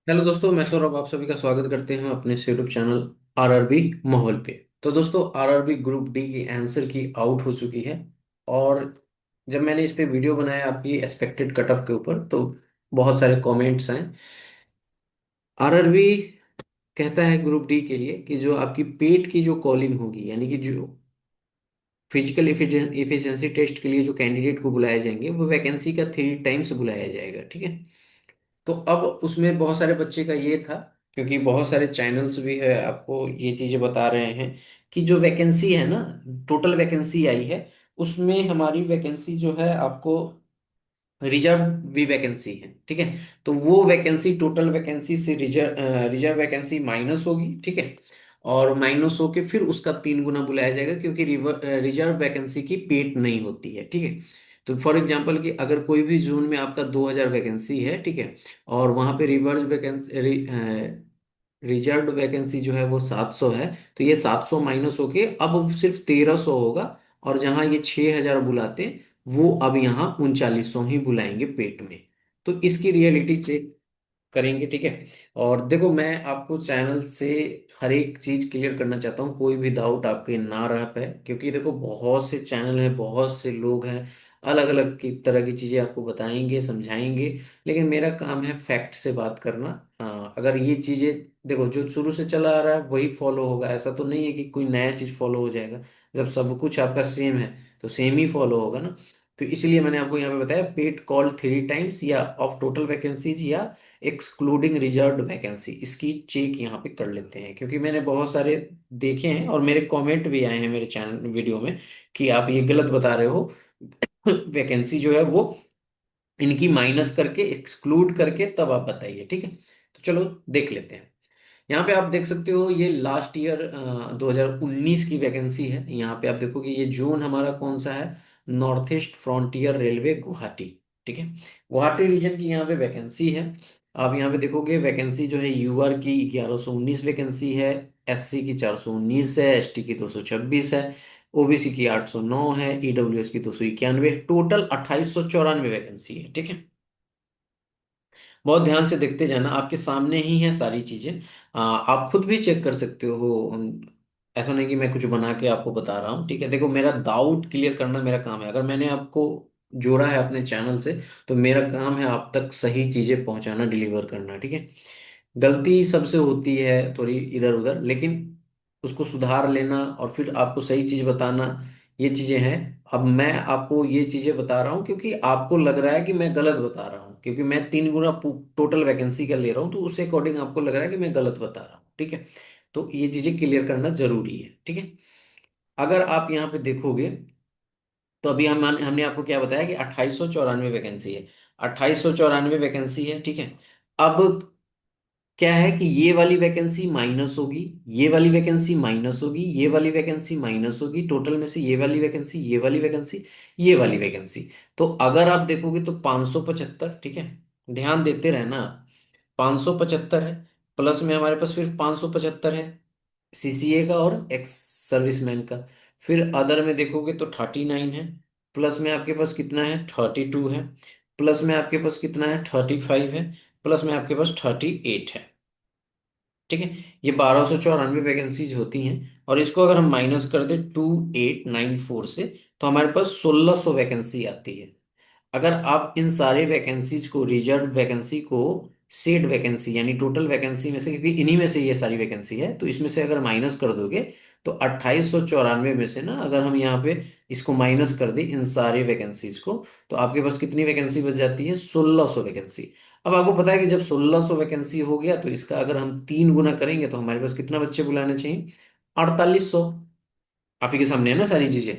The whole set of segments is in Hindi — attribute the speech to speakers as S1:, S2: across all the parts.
S1: हेलो दोस्तों, मैं सौरभ आप सभी का स्वागत करते हैं अपने यूट्यूब चैनल आरआरबी माहौल पे। तो दोस्तों, आरआरबी ग्रुप डी की आंसर की आउट हो चुकी है। और जब मैंने इस पे वीडियो बनाया आपकी एक्सपेक्टेड कट ऑफ के ऊपर, तो बहुत सारे कमेंट्स आए। आरआरबी कहता है ग्रुप डी के लिए कि जो आपकी पेट की जो कॉलिंग होगी, यानी कि जो फिजिकल एफिशिएंसी टेस्ट के लिए जो कैंडिडेट को बुलाए जाएंगे, वो वैकेंसी का 3 टाइम्स बुलाया जाएगा। ठीक है। तो अब उसमें बहुत सारे बच्चे का ये था, क्योंकि बहुत सारे चैनल्स भी है आपको ये चीजें बता रहे हैं कि जो वैकेंसी है ना, टोटल वैकेंसी आई है, उसमें हमारी वैकेंसी जो है आपको रिजर्व भी वैकेंसी है। ठीक है। तो वो वैकेंसी टोटल वैकेंसी से रिजर्व वैकेंसी माइनस होगी। ठीक है। और माइनस होके फिर उसका 3 गुना बुलाया जाएगा, क्योंकि रिजर्व वैकेंसी की पेट नहीं होती है। ठीक है। तो फॉर एग्जांपल कि अगर कोई भी जोन में आपका 2000 वैकेंसी है, ठीक है, और वहां पे रिजर्व वैकेंसी जो है वो 700 है, तो ये 700 माइनस होके अब सिर्फ 1300 होगा। और जहां ये 6000 बुलाते, वो अब यहाँ 3900 ही बुलाएंगे पेट में। तो इसकी रियलिटी चेक करेंगे। ठीक है। और देखो, मैं आपको चैनल से हर एक चीज क्लियर करना चाहता हूँ, कोई भी डाउट आपके ना रह पाए, क्योंकि देखो बहुत से चैनल हैं, बहुत से लोग हैं, अलग अलग की तरह की चीजें आपको बताएंगे, समझाएंगे। लेकिन मेरा काम है फैक्ट से बात करना। अगर ये चीजें देखो जो शुरू से चला आ रहा है वही फॉलो होगा, ऐसा तो नहीं है कि कोई नया चीज फॉलो हो जाएगा। जब सब कुछ आपका सेम है तो सेम ही फॉलो होगा ना। तो इसलिए मैंने आपको यहाँ पे बताया पेड कॉल 3 टाइम्स या ऑफ टोटल वैकेंसीज या एक्सक्लूडिंग रिजर्व्ड वैकेंसी, इसकी चेक यहाँ पे कर लेते हैं, क्योंकि मैंने बहुत सारे देखे हैं और मेरे कमेंट भी आए हैं मेरे चैनल वीडियो में कि आप ये गलत बता रहे हो। वैकेंसी जो है वो इनकी माइनस करके एक्सक्लूड करके तब आप बताइए। ठीक है। तो चलो देख लेते हैं। यहाँ पे आप देख सकते हो ये लास्ट ईयर 2019 की वैकेंसी है। यहाँ पे आप देखोगे ये जोन हमारा कौन सा है, north east frontier railway Guwahati. ठीक है। गुवाहाटी रीजन की यहाँ पे वैकेंसी है। आप यहाँ पे देखोगे वैकेंसी जो है यूआर की 1119 वैकेंसी है, एससी की 419 है, एसटी की 226 है, ओबीसी की 809 है, ईडब्ल्यूएस की 291, टोटल 2894 वैकेंसी है। ठीक है। बहुत ध्यान से देखते जाना, आपके सामने ही है सारी चीजें। आप खुद भी चेक कर सकते हो। ऐसा नहीं कि मैं कुछ बना के आपको बता रहा हूँ। ठीक है। देखो, मेरा डाउट क्लियर करना मेरा काम है। अगर मैंने आपको जोड़ा है अपने चैनल से, तो मेरा काम है आप तक सही चीजें पहुंचाना, डिलीवर करना। ठीक है। गलती सबसे होती है थोड़ी इधर उधर, लेकिन उसको सुधार लेना और फिर आपको सही चीज बताना, ये चीजें हैं। अब मैं आपको ये चीजें बता रहा हूँ क्योंकि आपको लग रहा है कि मैं गलत बता रहा हूँ, क्योंकि मैं 3 गुना टोटल वैकेंसी का ले रहा हूँ, तो उसके अकॉर्डिंग आपको लग रहा है कि मैं गलत बता रहा हूँ। ठीक है। तो ये चीजें क्लियर करना जरूरी है। ठीक है। अगर आप यहाँ पे देखोगे, तो अभी हमने आपको क्या बताया कि 2894 वैकेंसी है। 2894 वैकेंसी है। ठीक है। अब क्या है कि ये वाली वैकेंसी माइनस होगी, ये वाली वैकेंसी माइनस होगी, ये वाली वैकेंसी माइनस होगी, टोटल में से ये वाली वैकेंसी, ये वाली वैकेंसी, ये वाली वैकेंसी। तो अगर आप देखोगे तो 575। ठीक है। ध्यान देते रहना। 575 है, प्लस में हमारे पास फिर 575 है सीसीए का और एक्स सर्विसमैन का। फिर अदर में देखोगे तो 39 है, प्लस में आपके पास कितना है, 32 है, प्लस में आपके पास कितना है, 35 है, प्लस में आपके पास 38 है। ठीक है। ये 1294 वैकेंसीज होती हैं। और इसको अगर हम माइनस कर दे 2894 से, तो हमारे पास 1600 वैकेंसी आती है। अगर आप इन सारे वैकेंसीज को, रिजर्व वैकेंसी को, सीट वैकेंसी यानी टोटल वैकेंसी में से, क्योंकि इन्हीं में से ये सारी वैकेंसी है, तो इसमें से अगर माइनस कर दोगे, तो 2894 में से ना अगर हम यहाँ पे इसको माइनस कर दें इन सारे वैकेंसीज को, तो आपके पास कितनी वैकेंसी बच जाती है, 1600 वैकेंसी। अब आपको पता है कि जब 1600 वैकेंसी हो गया, तो इसका अगर हम 3 गुना करेंगे तो हमारे पास कितना बच्चे बुलाने चाहिए, 4800। आप ही के सामने है ना सारी चीजें।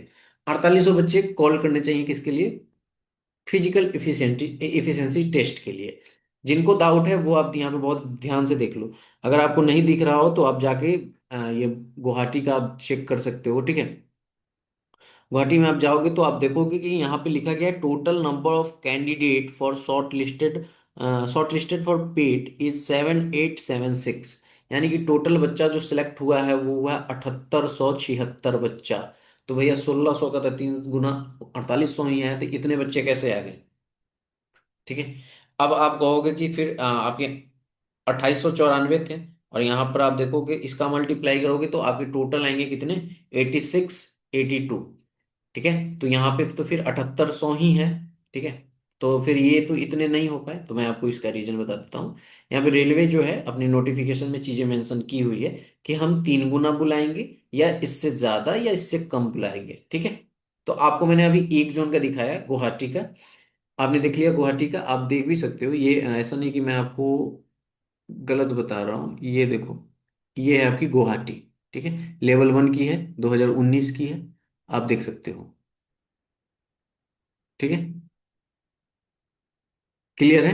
S1: 4800 बच्चे कॉल करने चाहिए, किसके लिए, फिजिकल इफिशिएंसी टेस्ट के लिए। जिनको डाउट है वो आप यहाँ पे बहुत ध्यान से देख लो। अगर आपको नहीं दिख रहा हो तो आप जाके ये गुवाहाटी का आप चेक कर सकते हो। ठीक है। गुवाहाटी में आप जाओगे तो आप देखोगे कि यहाँ पे लिखा गया है total number of candidate for short listed for pet is 7876। यानी कि टोटल बच्चा जो सिलेक्ट हुआ है वो हुआ 7876 बच्चा। तो भैया 1600 का तो 3 गुना, 4800 ही है, तो इतने बच्चे कैसे आ गए। ठीक है। अब आप कहोगे कि फिर आपके 2894 थे। और यहाँ पर आप देखोगे इसका मल्टीप्लाई करोगे तो आपके टोटल आएंगे कितने, 8682। ठीक है, तो यहाँ पे तो फिर 7800 ही है। ठीक है, तो फिर ये तो इतने नहीं हो पाए, तो मैं आपको इसका रीजन बता देता हूँ। यहाँ पे रेलवे जो है अपनी नोटिफिकेशन में चीजें मेंशन की हुई है कि हम 3 गुना बुलाएंगे, या इससे ज्यादा या इससे कम बुलाएंगे। ठीक है, तो आपको मैंने अभी एक जोन का दिखाया गुवाहाटी का, आपने देख लिया गुवाहाटी का, आप देख भी सकते हो। ये ऐसा नहीं कि मैं आपको गलत बता रहा हूँ, ये देखो, ये है आपकी गुवाहाटी। ठीक है, लेवल 1 की है, 2019 की है, आप देख सकते हो। ठीक है, क्लियर है।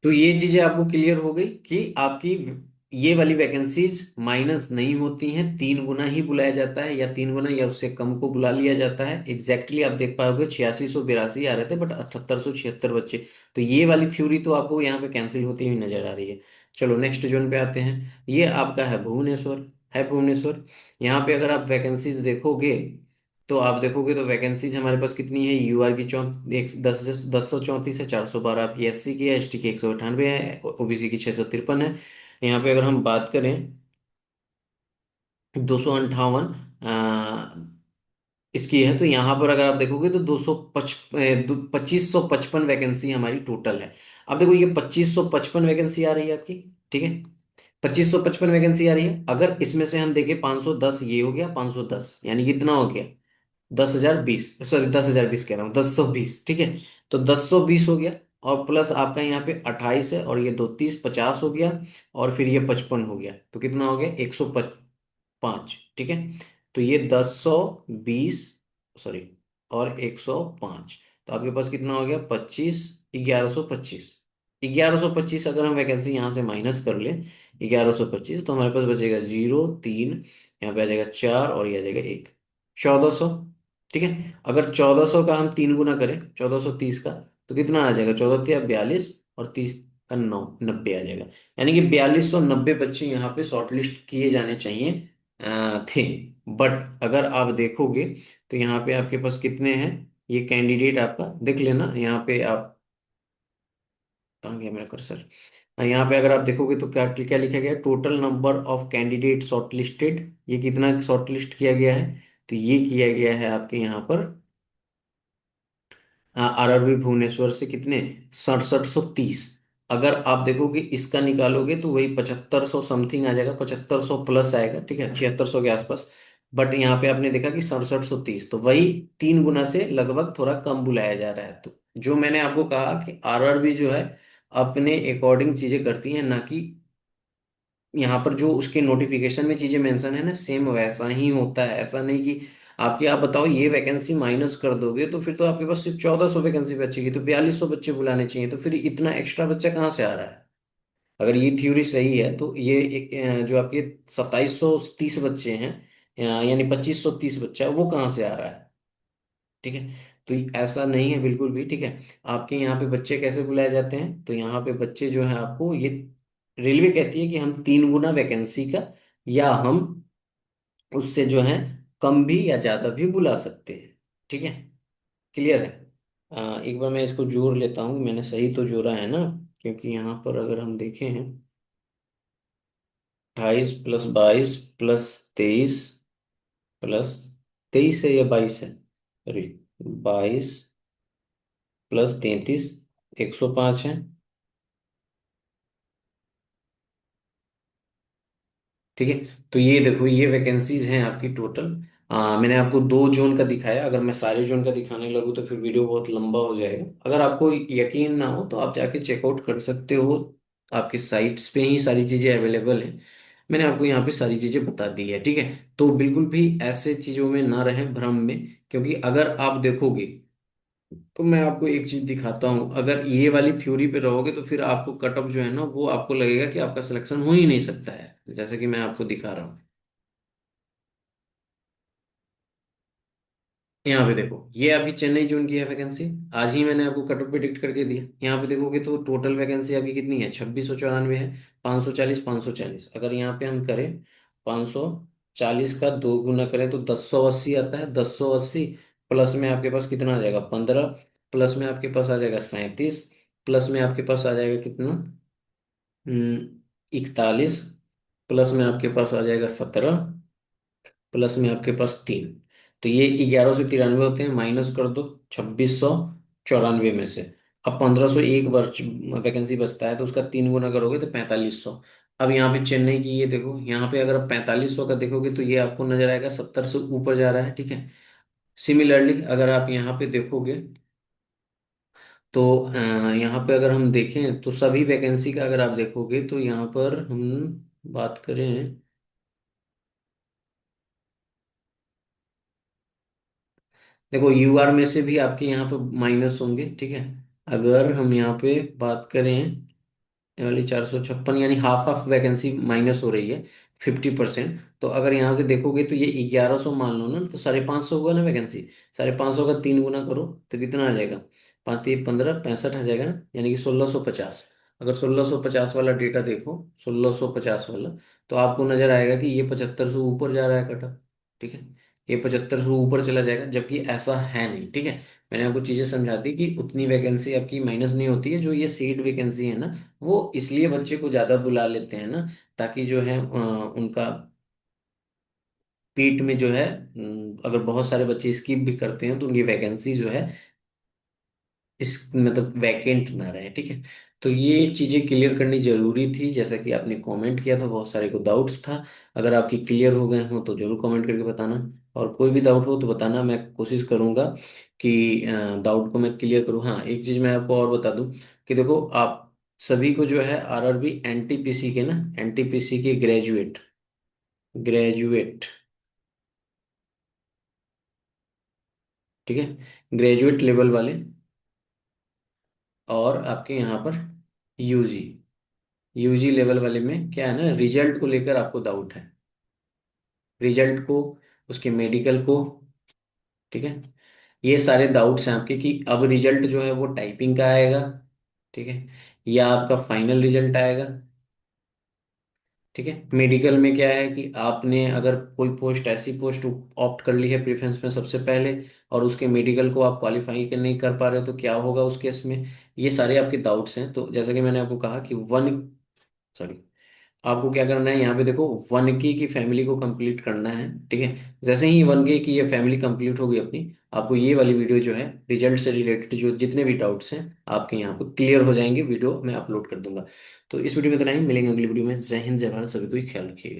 S1: तो ये चीजें आपको क्लियर हो गई कि आपकी ये वाली वैकेंसीज माइनस नहीं होती हैं, 3 गुना ही बुलाया जाता है, या 3 गुना या उससे कम को बुला लिया जाता है। एग्जैक्टली आप देख पाओगे 8682 आ रहे थे, बट 7876 बच्चे। तो ये वाली थ्योरी तो आपको यहाँ पे कैंसिल होती हुई नजर आ रही है। चलो नेक्स्ट जोन पे आते हैं, ये आपका है भुवनेश्वर। है भुवनेश्वर, यहाँ पे अगर आप वैकेंसीज देखोगे तो आप देखोगे तो वैकेंसीज हमारे पास कितनी है, यूआर की 1034 है, 412 आपकी एससी की है, एसटी की 198 है, ओबीसी की 653 है। यहाँ पे अगर हम बात करें 258 इसकी है, तो यहाँ पर अगर आप देखोगे तो 2555 वैकेंसी हमारी टोटल है। अब देखो ये 2555 वैकेंसी आ रही है आपकी। ठीक है, 2555 वैकेंसी आ रही है, अगर इसमें से हम देखें 510, ये हो गया 510, यानी कितना हो गया, 10,020, सॉरी 10,020 कह रहा हूँ, 1020। ठीक है, तो 1020 हो गया, और प्लस आपका यहाँ पे 28 है, और ये दो 30, 50 हो गया, और फिर ये 55 हो गया, तो कितना हो गया, 105। ठीक है, तो ये 1020, सॉरी, और 105, तो आपके पास कितना हो गया, 25, 1125। 1125 अगर हम वैकेंसी यहाँ से माइनस कर ले, 1125, तो हमारे पास बचेगा 0 3, यहाँ पे आ जाएगा 4, और ये आ जाएगा 1, 1400। ठीक है, अगर 1400 का हम 3 गुना करें, 1430 का, तो कितना आ जाएगा, 14 42, और 30 का 90 आ जाएगा। यानी कि 4290 बच्चे यहाँ पे शॉर्टलिस्ट किए जाने चाहिए थे। बट अगर आप देखोगे तो यहाँ पे आपके पास कितने हैं, ये कैंडिडेट आपका देख लेना, यहाँ पे आप, कहाँ गया मेरा कर्सर, यहाँ पे अगर आप देखोगे तो क्या क्या लिखा गया है, total number of candidate shortlisted, ये कितना शॉर्टलिस्ट किया गया है, तो ये किया गया है आपके यहाँ पर आरआरबी भुवनेश्वर से कितने, 6730। अगर आप देखोगे इसका निकालोगे तो वही 7500 समथिंग आ जाएगा, 7500 प्लस आएगा। ठीक है, 7600 के आसपास। बट यहाँ पे आपने देखा कि 6730, तो वही 3 गुना से लगभग थोड़ा कम बुलाया जा रहा है। तो जो मैंने आपको कहा कि आरआरबी जो है अपने अकॉर्डिंग चीजें करती है, ना कि यहाँ पर जो उसके नोटिफिकेशन में चीजें मेंशन है ना, सेम वैसा ही होता है। ऐसा नहीं कि आपकी, आप बताओ ये वैकेंसी माइनस कर दोगे तो फिर तो आपके पास सिर्फ 1400 वैकेंसी बचेगी, तो 4200 बच्चे बुलाने चाहिए, तो फिर इतना एक्स्ट्रा बच्चा कहाँ से आ रहा है। अगर ये थ्योरी सही है तो ये जो आपके 2730 बच्चे हैं, यानी 2530 बच्चा है, वो कहाँ से आ रहा है। ठीक है, तो ऐसा नहीं है बिल्कुल भी। ठीक है, आपके यहाँ पे बच्चे कैसे बुलाए जाते हैं, तो यहाँ पे बच्चे जो है आपको ये रेलवे कहती है कि हम 3 गुना वैकेंसी का, या हम उससे जो है कम भी या ज्यादा भी बुला सकते हैं। ठीक है, क्लियर है। एक बार मैं इसको जोड़ लेता हूँ, मैंने सही तो जोड़ा है ना, क्योंकि यहाँ पर अगर हम देखें 28 + 22 + 23 +23 है या 22 है, सॉरी, 22 + 33, 105 है। ठीक है, तो ये देखो ये वैकेंसीज हैं आपकी टोटल। मैंने आपको 2 जोन का दिखाया, अगर मैं सारे जोन का दिखाने लगूँ तो फिर वीडियो बहुत लंबा हो जाएगा। अगर आपको यकीन ना हो तो आप जाके चेकआउट कर सकते हो, आपकी साइट्स पे ही सारी चीज़ें अवेलेबल हैं। मैंने आपको यहाँ पे सारी चीज़ें बता दी है। ठीक है, तो बिल्कुल भी ऐसे चीज़ों में ना रहें भ्रम में, क्योंकि अगर आप देखोगे तो मैं आपको एक चीज दिखाता हूँ, अगर ये वाली थ्योरी पे रहोगे तो फिर आपको कट ऑफ जो है ना, वो आपको लगेगा कि आपका सिलेक्शन हो ही नहीं सकता है, जैसे कि मैं आपको दिखा रहा हूँ। यहाँ पे देखो ये आपकी चेन्नई जोन की है वैकेंसी, आज ही मैंने आपको कट ऑफ प्रिडिक्ट करके दिया। यहाँ पे देखोगे तो टोटल वैकेंसी आपकी कितनी है, 2694 है, 540 540। अगर यहाँ पे हम करें 500 40 का 2 गुना करें तो 1080 आता है। 1080 प्लस में आपके पास कितना आ जाएगा 15, प्लस में आपके पास आ जाएगा 37, प्लस में आपके पास आ जाएगा कितना 41, प्लस में आपके पास आ जाएगा 17, प्लस में आपके पास 3। तो ये 1193 होते हैं, माइनस कर दो 2694 में से। अब 1501 वैकेंसी बचता है, तो उसका 3 गुना करोगे तो 4500। अब यहाँ पे चेन्नई की ये देखो, यहाँ पे अगर आप 4500 का देखोगे तो ये आपको नजर आएगा 70 से ऊपर जा रहा है, ठीक है। सिमिलरली अगर आप यहाँ पे देखोगे तो यहाँ पे अगर हम देखें तो सभी वैकेंसी का अगर आप देखोगे तो यहाँ पर हम बात करें, देखो यूआर में से भी आपके यहाँ पे माइनस होंगे, ठीक है। अगर हम यहाँ पे बात करें, ये वाली 456 यानी हाफ हाफ वैकेंसी माइनस हो रही है, 50%। तो अगर यहाँ से देखोगे तो ये 1100 मान लो ना, तो 550 होगा ना वैकेंसी। 550 का 3 गुना करो तो कितना आ जाएगा, 5 3 15 65 आ जाएगा ना, यानी कि 1650। अगर 1650 वाला डेटा देखो, 1650 वाला, तो आपको नजर आएगा कि ये 75 से ऊपर जा रहा है कटा, ठीक है। ये 75 से ऊपर चला जाएगा, जबकि ऐसा है नहीं, ठीक है। मैंने आपको चीजें समझा दी कि उतनी वैकेंसी आपकी माइनस नहीं होती है। जो ये सीट वैकेंसी है ना, वो इसलिए बच्चे को ज्यादा बुला लेते हैं ना, ताकि जो है उनका पीठ में जो है अगर बहुत सारे बच्चे स्किप भी करते हैं तो उनकी वैकेंसी जो है इस मतलब वैकेंट ना रहे, ठीक है। तो ये चीजें क्लियर करनी जरूरी थी, जैसा कि आपने कमेंट किया था, बहुत सारे को डाउट्स था। अगर आपकी क्लियर हो गए हो तो जरूर कमेंट करके बताना, और कोई भी डाउट हो तो बताना, मैं कोशिश करूंगा कि डाउट को मैं क्लियर करूँ। हाँ, एक चीज मैं आपको और बता दूं कि देखो, आप सभी को जो है आरआरबी एनटीपीसी के ना, एनटीपीसी के ग्रेजुएट, ग्रेजुएट, ठीक है, ग्रेजुएट लेवल वाले, और आपके यहाँ पर यूजी, यूजी लेवल वाले में क्या है ना, रिजल्ट को लेकर आपको डाउट है, रिजल्ट को, उसके मेडिकल को, ठीक है। ये सारे डाउट्स हैं आपके कि अब रिजल्ट जो है वो टाइपिंग का आएगा, ठीक है, या आपका फाइनल रिजल्ट आएगा, ठीक है। मेडिकल में क्या है कि आपने अगर कोई पोस्ट, ऐसी पोस्ट ऑप्ट कर ली है प्रेफरेंस में सबसे पहले, और उसके मेडिकल को आप क्वालिफाई कर नहीं कर पा रहे हो, तो क्या होगा उस केस में। ये सारे आपके डाउट्स हैं। तो जैसा कि मैंने आपको कहा कि सॉरी, आपको क्या करना है, यहाँ पे देखो 1K की फैमिली को कंप्लीट करना है, ठीक है। जैसे ही 1K की ये फैमिली कंप्लीट होगी अपनी, आपको ये वाली वीडियो जो है रिजल्ट से रिलेटेड जो जितने भी डाउट्स हैं आपके यहाँ पे क्लियर हो जाएंगे, वीडियो मैं अपलोड कर दूंगा। तो इस वीडियो में इतना ही, मिलेंगे अगली वीडियो में। जय हिंद, जय भारत, सभी को ख्याल रखिएगा।